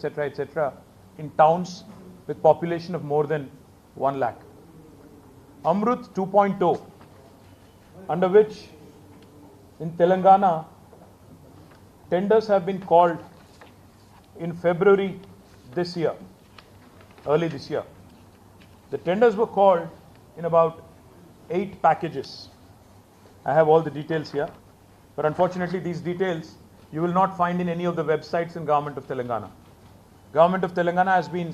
etc., in towns with population of more than 1 lakh. Amrut 2.0, under which in Telangana tenders have been called in February this year, early this year. The tenders were called in about 8 packages. I have all the details here, but unfortunately these details you will not find in any of the websites in Government of Telangana. Government of Telangana has been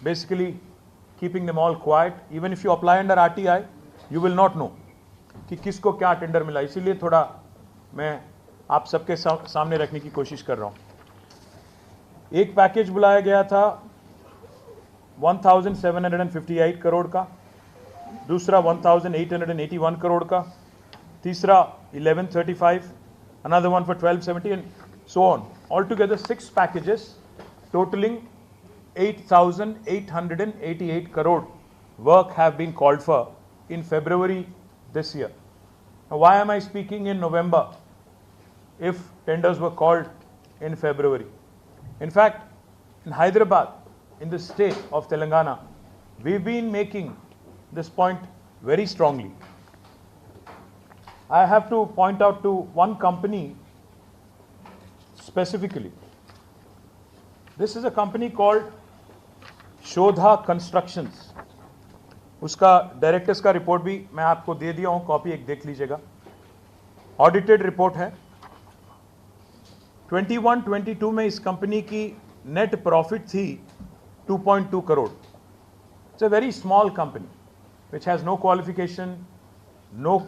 basically keeping them all quiet. Even if you apply under RTI, you will not know कि किसको क्या tender मिला. इसीलिए थोड़ा मैं आप सबके सामने रखने की कोशिश कर रहा हूँ. एक पैकेज बुलाया गया था 1758 करोड़ का, दूसरा 1881 करोड़ का, तीसरा 1135, another one for 1270 and so on. Altogether 6 packages totaling 8,888 crore work have been called for in February this year. Now, why am I speaking in November if tenders were called in February? In fact, in Hyderabad, in the state of Telangana, we've been making this point very strongly. I have to point out to one company specifically. This is a company called Shodha Constructions. उसका directors का report भी मैं आपको दे दिया हूं, copy एक देख लीजिएगा. ऑडिटेड रिपोर्ट है. 21-22 में इस कंपनी की नेट प्रॉफिट थी 2.2 crore. It's a very small company which has no qualification, no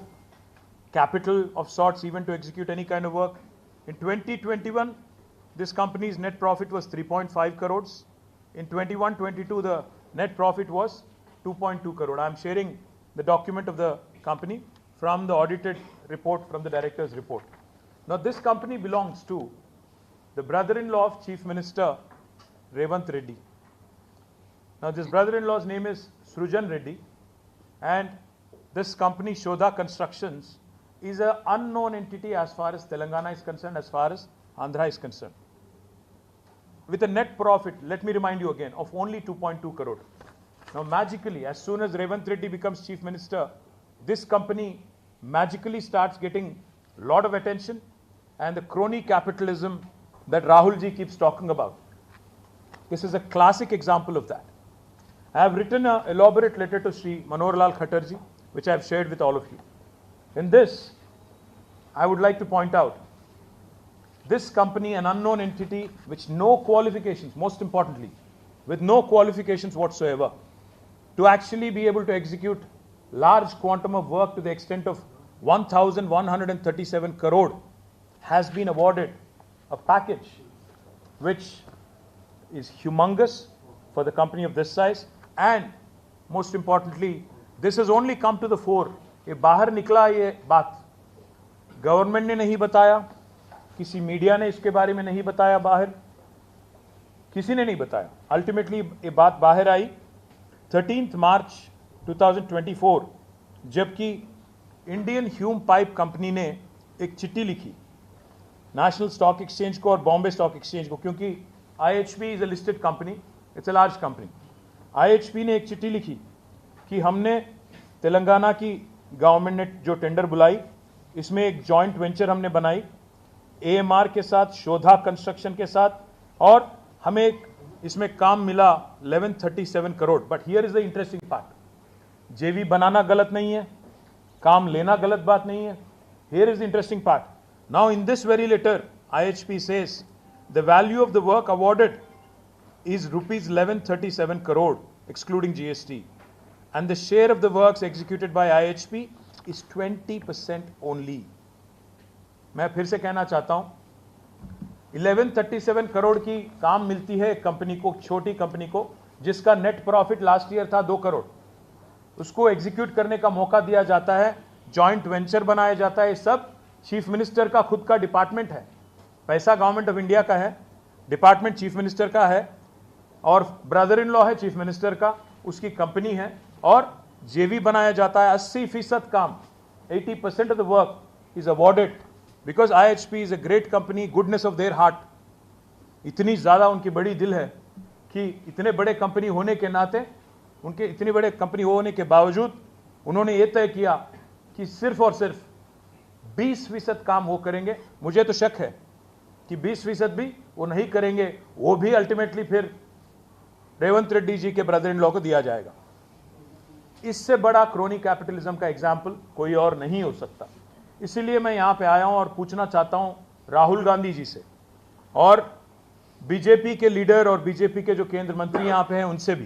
capital of sorts even to execute any kind of work. In 2021, this company's net profit was 3.5 crores. In 21-22, the net profit was 2.2 crore. I am sharing the document of the company from the audited report, from the director's report. Now, this company belongs to the brother-in-law of Chief Minister Revant Reddy. Now, this brother-in-law's name is Srujan Reddy, and this company, Shodha Constructions, is an unknown entity as far as Telangana is concerned, as far as Andhra is concerned. With a net profit, let me remind you again, of only 2.2 crore. Now, magically, as soon as Revant Reddy becomes Chief Minister, this company magically starts getting a lot of attention, and the crony capitalism that Rahul ji keeps talking about. This is a classic example of that. I have written an elaborate letter to Sri Manohar Lal Khattar ji, which I have shared with all of you. In this, I would like to point out, this company, an unknown entity, which no qualifications, most importantly, with no qualifications whatsoever, to actually be able to execute large quantum of work to the extent of 1,137 crore, has been awarded a package which is humongous for the company of this size, and most importantly, this has only come to the fore. ये बाहर निकला, ये बात government ने नहीं बताया, किसी media ने इसके बारे में नहीं बताया, बाहर किसी ने नहीं बताया. अल्टीमेटली ये बात बाहर आई 13 मार्च 2024, जबकि इंडियन ह्यूम पाइप कंपनी ने एक चिट्ठी लिखी नेशनल स्टॉक एक्सचेंज को और बॉम्बे स्टॉक एक्सचेंज को, क्योंकि IHP is a listed company, it's a large company. IHP ने एक चिट्ठी लिखी कि हमने तेलंगाना की गवर्नमेंट ने जो टेंडर बुलाई, इसमें एक जॉइंट वेंचर हमने बनाई AMR के साथ, शोधा कंस्ट्रक्शन के साथ, और हमें एक इसमें काम मिला 1137 crore. But here is the interesting part. JV बनाना गलत नहीं है, काम लेना गलत बात नहीं है. Here is the interesting part. Now in this very later IHP says the value of the work awarded is rupees 1137 crore excluding GST, and the share of the works executed by IHP is 20% only. मैं फिर से कहना चाहता हूं, 1137 करोड़ की काम मिलती है एक कंपनी को, छोटी कंपनी को, जिसका नेट प्रॉफिट लास्ट ईयर था 2 करोड़. उसको एग्जीक्यूट करने का मौका दिया जाता है, जॉइंट वेंचर बनाया जाता है. सब चीफ मिनिस्टर का खुद का डिपार्टमेंट है. पैसा गवर्नमेंट ऑफ इंडिया का है, डिपार्टमेंट चीफ मिनिस्टर का है, और ब्रदर इन लॉ है चीफ मिनिस्टर का, उसकी कंपनी है, और JV बनाया जाता है. 80% काम, 80% of the work is awarded because IHP is a great company, goodness of their heart. इतनी ज़्यादा उनकी बड़ी दिल है कि इतने बड़े कंपनी होने के नाते, उनके इतनी बड़े कंपनी होने के बावजूद उन्होंने ये तय किया कि सिर्फ और सिर्फ 20% काम वो करेंगे। मुझे तो शक है कि 20% भी वो नहीं करेंगे, वो भी अल्टीमेटली फिर रेवंत रेड्डी जी के ब्रदर इन लॉ को दिया जाएगा। इससे बड़ा क्रोनी कैपिटलिज्म का एग्जाम्पल कोई और नहीं हो सकता। इसीलिए मैं यहां पे आया हूं और पूछना चाहता हूं राहुल गांधी जी से और बीजेपी के लीडर और बीजेपी के जो केंद्र मंत्री यहां पे हैं उनसे भी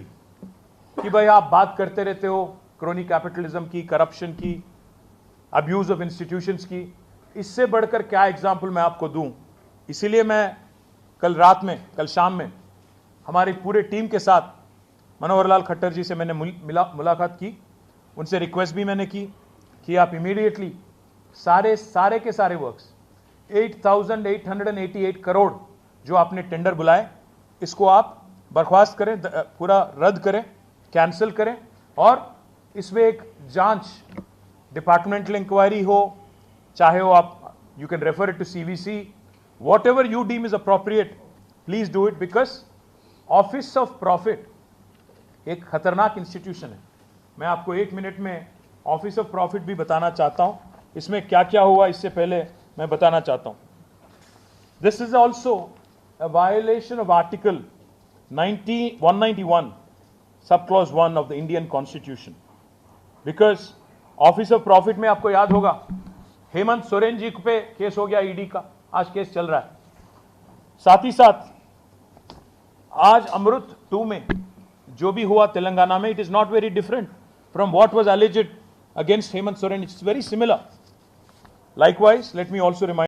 कि भाई आप बात करते रहते हो क्रोनी कैपिटलिज्म की, करप्शन की, अब्यूज ऑफ इंस्टीट्यूशंस की, इससे बढ़कर क्या एग्जाम्पल मैं आपको दूं। इसीलिए मैं कल शाम में हमारी पूरे टीम के साथ मनोहर लाल खट्टर जी से मैंने मुलाकात की। उनसे रिक्वेस्ट भी मैंने की कि आप इमीडिएटली सारे के सारे वर्क्स 8,888 करोड़ जो आपने टेंडर बुलाए, इसको आप बर्खास्त करें, पूरा रद्द करें, कैंसिल करें और इसमें एक जांच, डिपार्टमेंटल इंक्वायरी हो, चाहे हो आप you can refer it to CVC, whatever you deem is appropriate, please do it, because office of profit एक खतरनाक इंस्टीट्यूशन है। मैं आपको 1 मिनट में ऑफिस ऑफ प्रॉफिट भी बताना चाहता हूं, इसमें क्या क्या हुआ इससे पहले मैं बताना चाहता हूं। This is also a violation of article 191 sub clause 1 of the Indian constitution, because office of profit में आपको याद होगा हेमंत सोरेन जी पे केस हो गया, ईडी का आज केस चल रहा है। साथ ही साथ आज अमृत 2 में जो भी हुआ तेलंगाना में, it is not very different from what was alleged against Hemant Soren. It's very similar. Likewise, let me also remind